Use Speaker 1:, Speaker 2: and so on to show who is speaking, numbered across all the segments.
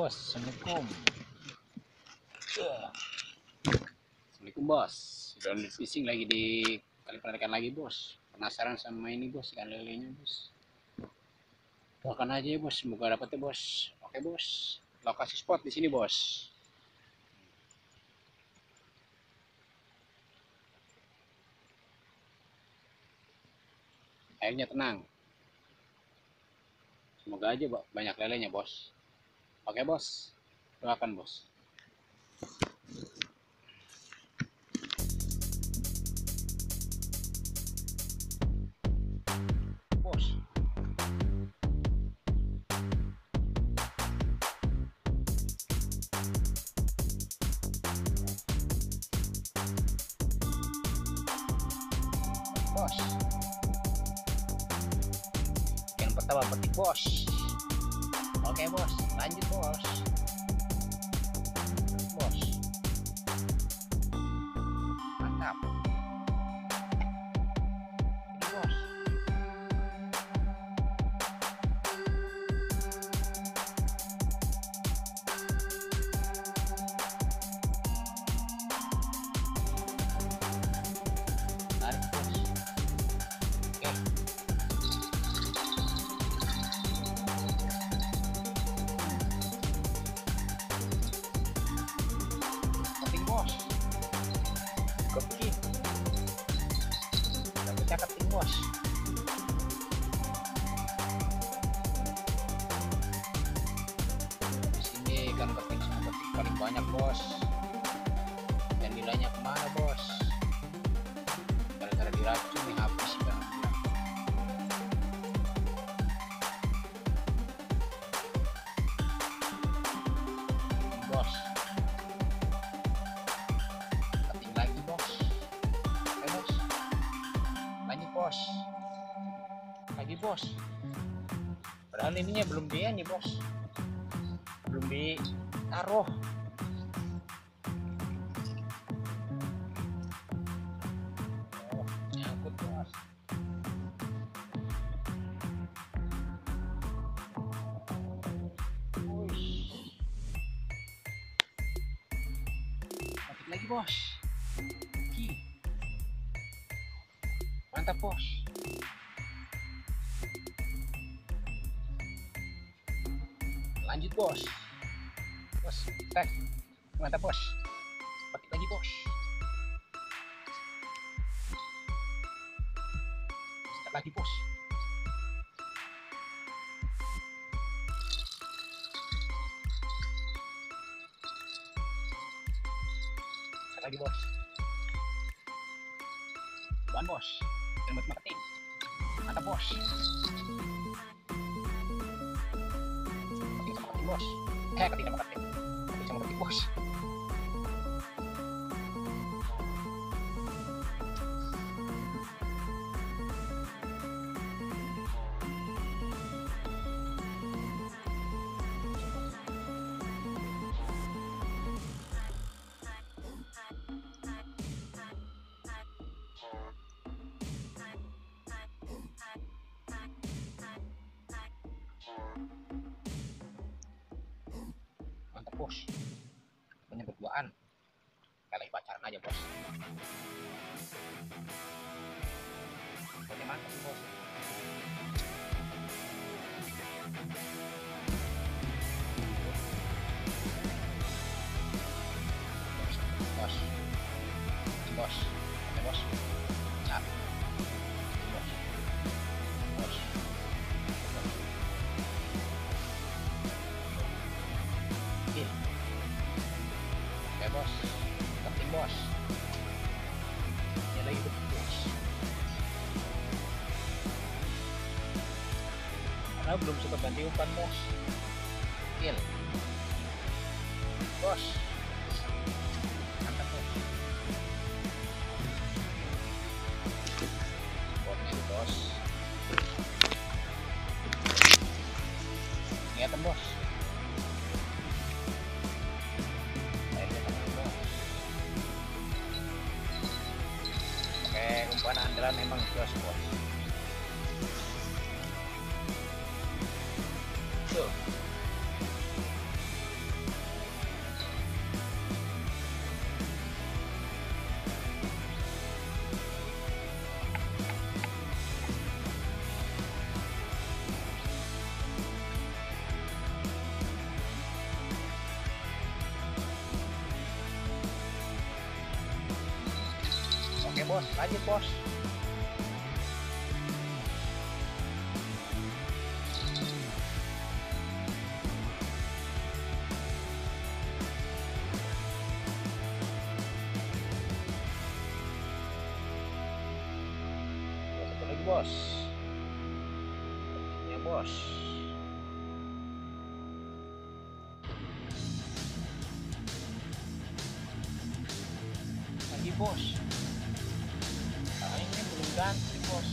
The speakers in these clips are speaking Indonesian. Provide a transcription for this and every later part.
Speaker 1: bos. Assalamualaikum. Assalamualaikum bos. Sudah fishing lagi di kali penarikan lagi bos. Penasaran sama ini bos, ikan lelenya bos. Doakan aja ya bos, semoga dapat ya bos. Oke bos. Lokasi spot di sini bos. Airnya tenang. Semoga aja banyak lelenya bos. Oke bos. Doakan bos. Bos. Bos. Yang pertama petik bos. Oke bos, lanjut bos. Bos. Mantap. Ini bos. Tarik bos. Oke. Keting bos. Keting. Udah pecah keting bos. Di sini ikan keting sama keting paling banyak bos. Dan nilainya kemana bos? Gara-gara diracun nih habis kan. Bos. Keting lagi bos. Oke bos. Lanjut bos. Lagi bos. Padahal ininya belum dia nih bos. Belum ditaruh. Oh, nyangkut bos. Wih. Mati lagi bos. Ih. Mantap bos. Lanjut bos. Bos, tek. Mantap bos. Petik lagi bos. Sikat lagi bos. Sikat lagi bos. Bukan bos. Ilmu marketing. Mantap bos. Keting sama keting bos. Keting sama keting. Keting sama keting bos. Mantap bos. Punya berduaan. Kayak lagi pacaran aja bos. Pokoknya mantap bos. Bos. Bos. Oke bos. Cap. Bos. Bos. Oke bos. Keting bos. Ini lagi keting bos. Karena belum sempat ganti umpan bos. Kill. Bos. Mantap bos. Bos bos. Ingatan bos. Umpan andalan memang jos bos. Tuh. bos, lanjut bos. Satu lagi bos, ya bos. Lagi bos. Nah, ini belum ganti bos.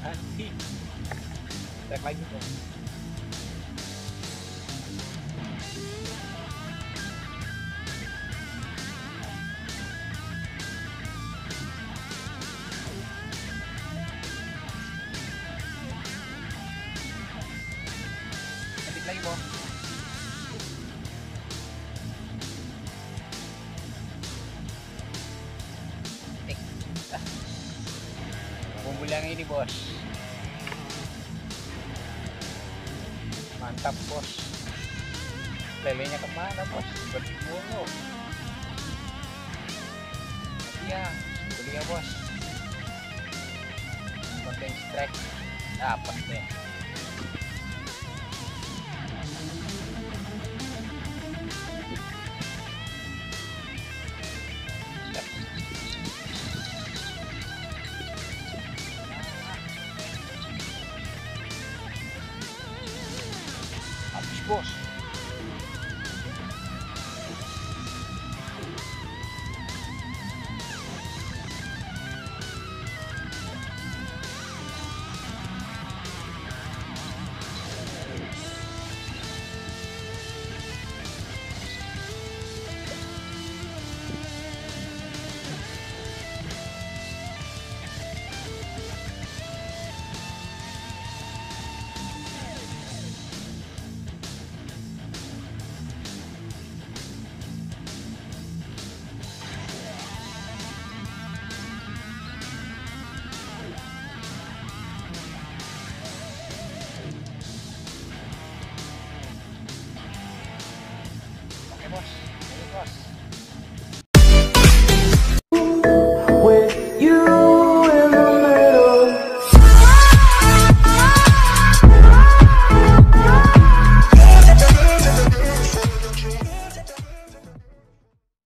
Speaker 1: Ganti. Cek lagi bos. Ketik lagi bos. Bumbu yang ini bos, mantap bos. Lelenya kemana bos? Seperti mulu. Iya, itu dia bos. Konten strike dapat deh. Habis bos.